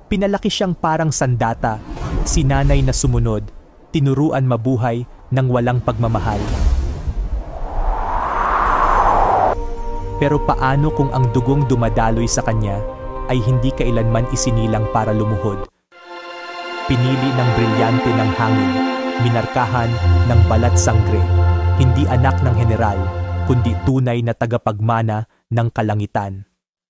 Pinalaki siyang parang sandata, sinanay na sumunod, tinuruan mabuhay ng walang pagmamahal. Pero paano kung ang dugong dumadaloy sa kanya ay hindi kailanman isinilang para lumuhod? Pinili ng brilyante ng hangin, minarkahan ng balat sangre, hindi anak ng general, kundi tunay na tagapagmana ng kalangitan.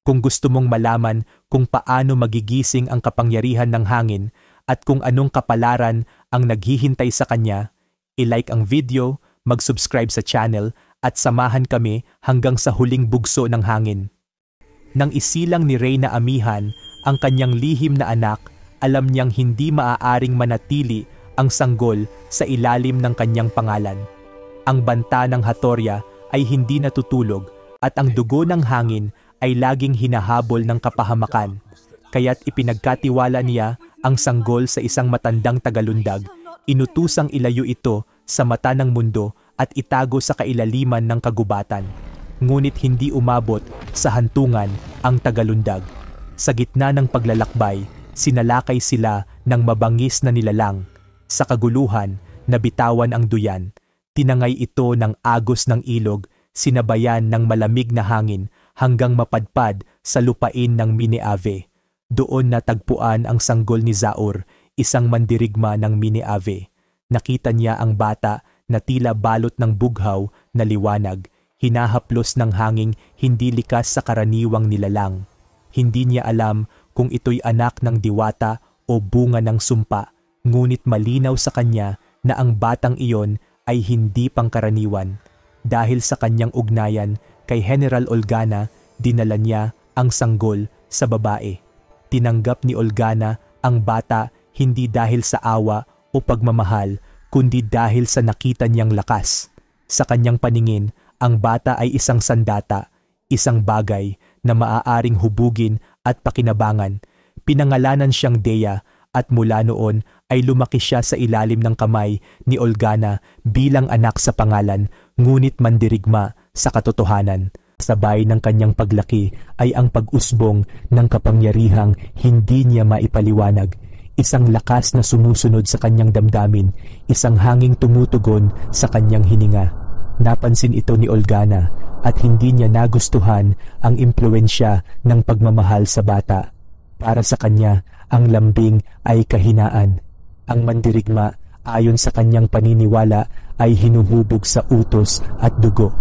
Kung gusto mong malaman kung paano magigising ang kapangyarihan ng hangin at kung anong kapalaran ang naghihintay sa kanya, i-like ang video, mag-subscribe sa channel at samahan kami hanggang sa huling bugso ng hangin. Nang isilang ni Reyna Amihan ang kanyang lihim na anak, alam niyang hindi maaaring manatili ang sanggol sa ilalim ng kanyang pangalan. Ang banta ng Hatorya ay hindi natutulog at ang dugo ng hangin ay laging hinahabol ng kapahamakan. Kaya't ipinagkatiwala niya ang sanggol sa isang matandang tagalundag, inutusang ilayo ito sa mata ng mundo at itago sa kailaliman ng kagubatan. Ngunit hindi umabot sa hantungan ang tagalundag. Sa gitna ng paglalakbay, sinalakay sila ng mabangis na nilalang. Sa kaguluhan, nabitawan ang duyan. Tinangay ito ng agos ng ilog, sinabayan ng malamig na hangin hanggang mapadpad sa lupain ng Mineave. Doon natagpuan ang sanggol ni Zaur, isang mandirigma ng Mineave. Nakita niya ang bata na tila balot ng bughaw na liwanag, hinahaplos ng hanging hindi likas sa karaniwang nilalang. Hindi niya alam kung ito'y anak ng diwata o bunga ng sumpa, ngunit malinaw sa kanya na ang batang iyon ay hindi pangkaraniwan. Dahil sa kanyang ugnayan kay General Olgana, dinala niya ang sanggol sa babae. Tinanggap ni Olgana ang bata hindi dahil sa awa o pagmamahal, kundi dahil sa nakita niyang lakas. Sa kanyang paningin, ang bata ay isang sandata, isang bagay na maaaring hubugin at pakinabangan. Pinangalanan siyang Dea at mula noon ay lumaki siya sa ilalim ng kamay ni Olgana bilang anak sa pangalan, ngunit mandirigma sa katotohanan. Sabay ng kanyang paglaki ay ang pag-usbong ng kapangyarihang hindi niya maipaliwanag. Isang lakas na sumusunod sa kanyang damdamin, isang hanging tumutugon sa kanyang hininga. Napansin ito ni Olgana at hindi niya nagustuhan ang impluwensya ng pagmamahal sa bata. Para sa kanya, ang lambing ay kahinaan. Ang mandirigma, ayon sa kanyang paniniwala, ay hinuhubog sa utos at dugo.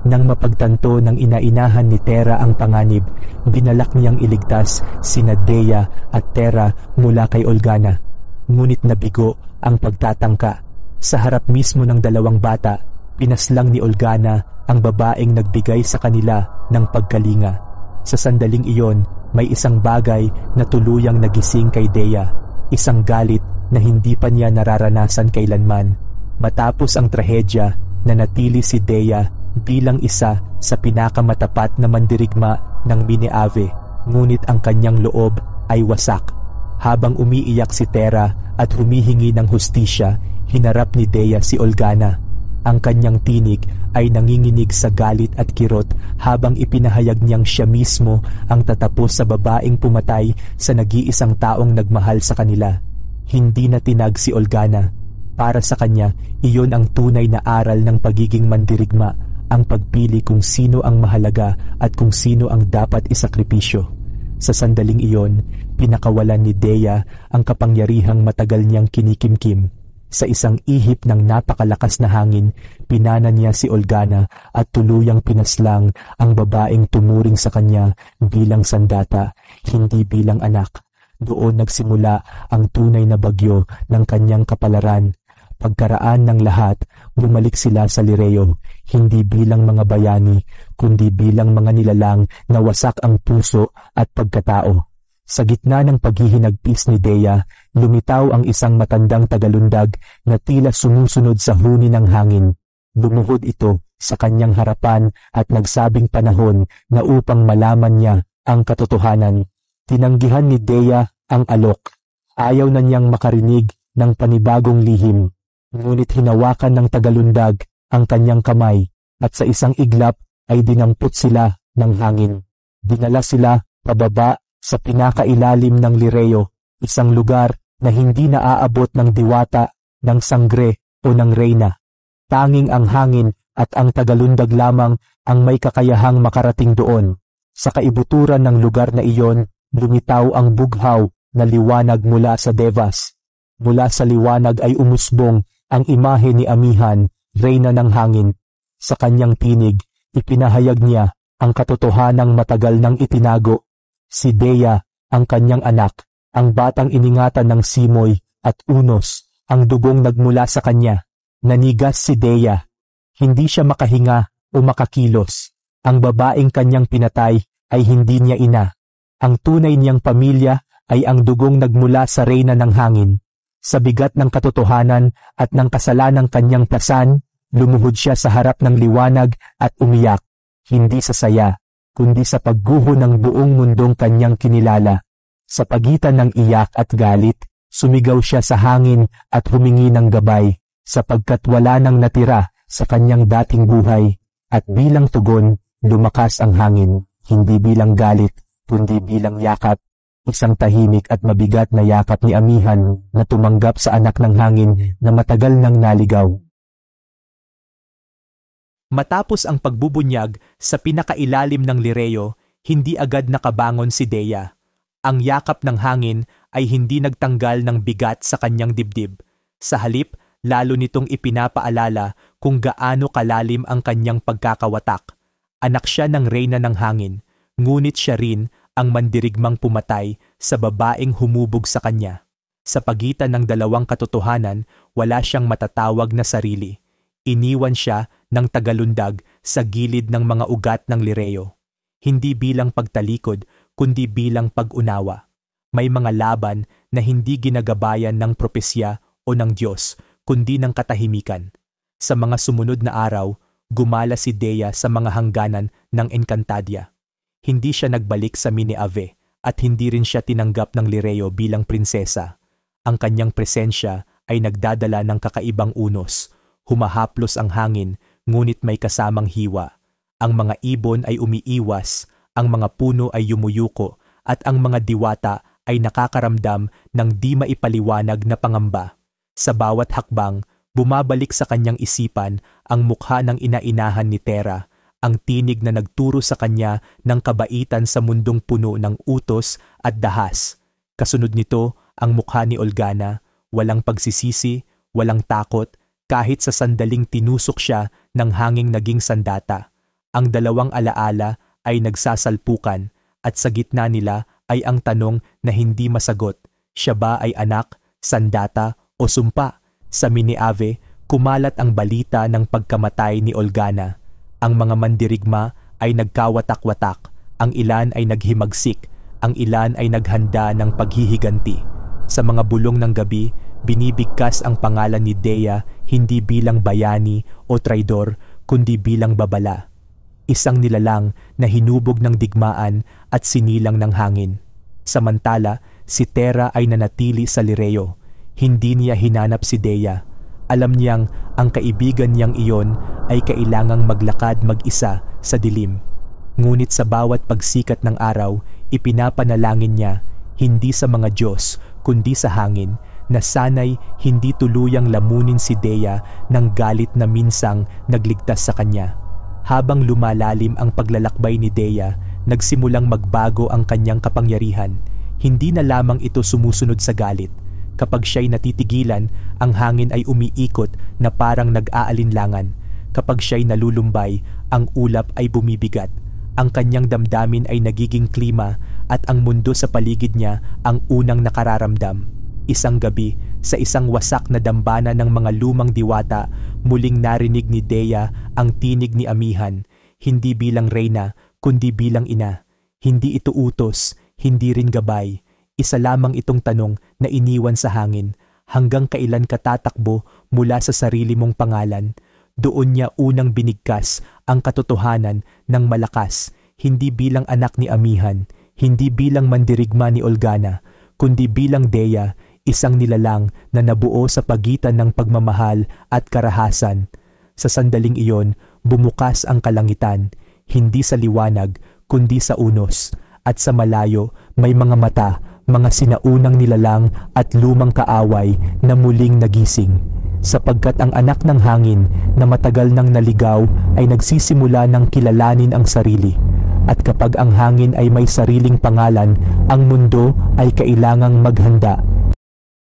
Nang mapagtanto ng inainahan ni Tera ang panganib, binalak niyang iligtas sina Dea at Tera mula kay Olgana. Ngunit nabigo ang pagtatangka. Sa harap mismo ng dalawang bata, pinaslang ni Olgana ang babaeng nagbigay sa kanila ng pagkalinga. Sa sandaling iyon, may isang bagay na tuluyang nagising kay Dea, isang galit na hindi pa niya nararanasan kailanman. Matapos ang trahedya, nanatili si Dea bilang isa sa pinakamatapat na mandirigma ng Mineave, ngunit ang kanyang loob ay wasak. Habang umiiyak si Tera at humihingi ng hustisya, hinarap ni Dea si Olgana. Ang kanyang tinig ay nanginginig sa galit at kirot habang ipinahayag niyang siya mismo ang tatapos sa babaeng pumatay sa nag-iisang taong nagmahal sa kanila. Hindi na tinag si Olgana. Para sa kanya, iyon ang tunay na aral ng pagiging mandirigma, ang pagpili kung sino ang mahalaga at kung sino ang dapat isakripisyo. Sa sandaling iyon, pinakawalan ni Dea ang kapangyarihang matagal niyang kinikimkim. Sa isang ihip ng napakalakas na hangin, pinana niya si Olgana at tuluyang pinaslang ang babaeng tumuring sa kanya bilang sandata, hindi bilang anak. Doon nagsimula ang tunay na bagyo ng kanyang kapalaran. Pagkaraan ng lahat, bumalik sila sa Lireo, hindi bilang mga bayani, kundi bilang mga nilalang na wasak ang puso at pagkatao. Sa gitna ng paghihinagpis ni Dea, lumitaw ang isang matandang tagalundag na tila sumusunod sa huni ng hangin. Lumuhod ito sa kanyang harapan at nagsabing panahon na upang malaman niya ang katotohanan. Tinanggihan ni Dea ang alok. Ayaw na niyang makarinig ng panibagong lihim. Ngunit hinawakan ng tagalundag ang kanyang kamay at sa isang iglap ay dinampot sila ng hangin. Dinala sila pababa sa pinakailalim ng Lireo isang lugar na hindi naaabot ng diwata, ng sangre o ng reyna. Tanging ang hangin at ang tagalundag lamang ang may kakayahang makarating doon. Sa kaibuturan ng lugar na iyon, lumitaw ang bughaw na liwanag mula sa Devas. Mula sa liwanag ay umusbong ang imahe ni Amihan, reyna ng hangin. Sa kanyang tinig, ipinahayag niya ang katotohanang matagal nang itinago. Si Dea, ang kanyang anak, ang batang iningatan ng simoy at unos, ang dugong nagmula sa kanya. Nanigas si Dea. Hindi siya makahinga o makakilos. Ang babaeng kanyang pinatay ay hindi niya ina. Ang tunay niyang pamilya ay ang dugong nagmula sa reyna ng hangin. Sa bigat ng katotohanan at ng kasalanang kanyang plasan, lumuhod siya sa harap ng liwanag at umiyak, hindi sa saya, kundi sa pagguho ng buong mundong kanyang kinilala. Sa pagitan ng iyak at galit, sumigaw siya sa hangin at humingi ng gabay, sapagkat wala nang natira sa kanyang dating buhay, at bilang tugon, lumakas ang hangin, hindi bilang galit, kundi bilang yakap. Isang tahimik at mabigat na yakap ni Amihan na tumanggap sa anak ng hangin na matagal nang naligaw. Matapos ang pagbubunyag sa pinakailalim ng Lireo, hindi agad nakabangon si Dea. Ang yakap ng hangin ay hindi nagtanggal ng bigat sa kanyang dibdib. Sa halip, lalo nitong ipinapaalala kung gaano kalalim ang kanyang pagkakawatak. Anak siya ng reyna ng hangin, ngunit siya rin ang mandirigmang pumatay sa babaeng humubog sa kanya. Sa pagitan ng dalawang katotohanan, wala siyang matatawag na sarili. Iniwan siya ng tagalundag sa gilid ng mga ugat ng Lireo. Hindi bilang pagtalikod, kundi bilang pag-unawa. May mga laban na hindi ginagabayan ng propesya o ng Diyos, kundi ng katahimikan. Sa mga sumunod na araw, gumala si Dea sa mga hangganan ng Encantadia. Hindi siya nagbalik sa Mineave at hindi rin siya tinanggap ng Lireo bilang prinsesa. Ang kanyang presensya ay nagdadala ng kakaibang unos. Humahaplos ang hangin, ngunit may kasamang hiwa. Ang mga ibon ay umiiwas, ang mga puno ay yumuyuko, at ang mga diwata ay nakakaramdam ng di maipaliwanag na pangamba. Sa bawat hakbang, bumabalik sa kanyang isipan ang mukha ng inainahan ni Terra, ang tinig na nagturo sa kanya ng kabaitan sa mundong puno ng utos at dahas. Kasunod nito, ang mukha ni Olgana, walang pagsisisi, walang takot, kahit sa sandaling tinusok siya ng hanging naging sandata. Ang dalawang alaala ay nagsasalpukan at sa gitna nila ay ang tanong na hindi masagot, siya ba ay anak, sandata o sumpa? Sa Mineave, kumalat ang balita ng pagkamatay ni Olgana. Ang mga mandirigma ay nagkawatak-watak, ang ilan ay naghimagsik, ang ilan ay naghanda ng paghihiganti. Sa mga bulong ng gabi, binibigkas ang pangalan ni Dea hindi bilang bayani o traidor, kundi bilang babala. Isang nilalang na hinubog ng digmaan at sinilang ng hangin. Samantala, si Terra ay nanatili sa Lireo. Hindi niya hinanap si Dea. Alam niyang ang kaibigan niyang iyon ay kailangang maglakad mag-isa sa dilim. Ngunit sa bawat pagsikat ng araw, ipinapanalangin niya, hindi sa mga Diyos, kundi sa hangin, na sana'y hindi tuluyang lamunin si Dea ng galit na minsang nagligtas sa kanya. Habang lumalalim ang paglalakbay ni Dea, nagsimulang magbago ang kanyang kapangyarihan. Hindi na lamang ito sumusunod sa galit. Kapag siya'y natitigilan, ang hangin ay umiikot na parang nag-aalinlangan. Kapag siya'y nalulumbay, ang ulap ay bumibigat. Ang kanyang damdamin ay nagiging klima at ang mundo sa paligid niya ang unang nakararamdam. Isang gabi, sa isang wasak na dambana ng mga lumang diwata, muling narinig ni Dea ang tinig ni Amihan, hindi bilang reyna, kundi bilang ina. Hindi ito utos, hindi rin gabay. Isa lamang itong tanong na iniwan sa hangin, hanggang kailan ka tatakbo mula sa sarili mong pangalan? Doon niya unang binigkas ang katotohanan ng malakas, hindi bilang anak ni Amihan, hindi bilang mandirigma ni Olgana, kundi bilang Dea, isang nilalang na nabuo sa pagitan ng pagmamahal at karahasan. Sa sandaling iyon, bumukas ang kalangitan, hindi sa liwanag, kundi sa unos, at sa malayo may mga mata, mga sinaunang nilalang at lumang kaaway na muling nagising, sapagkat ang anak ng hangin na matagal nang naligaw ay nagsisimula ng kilalanin ang sarili. At kapag ang hangin ay may sariling pangalan, ang mundo ay kailangang maghanda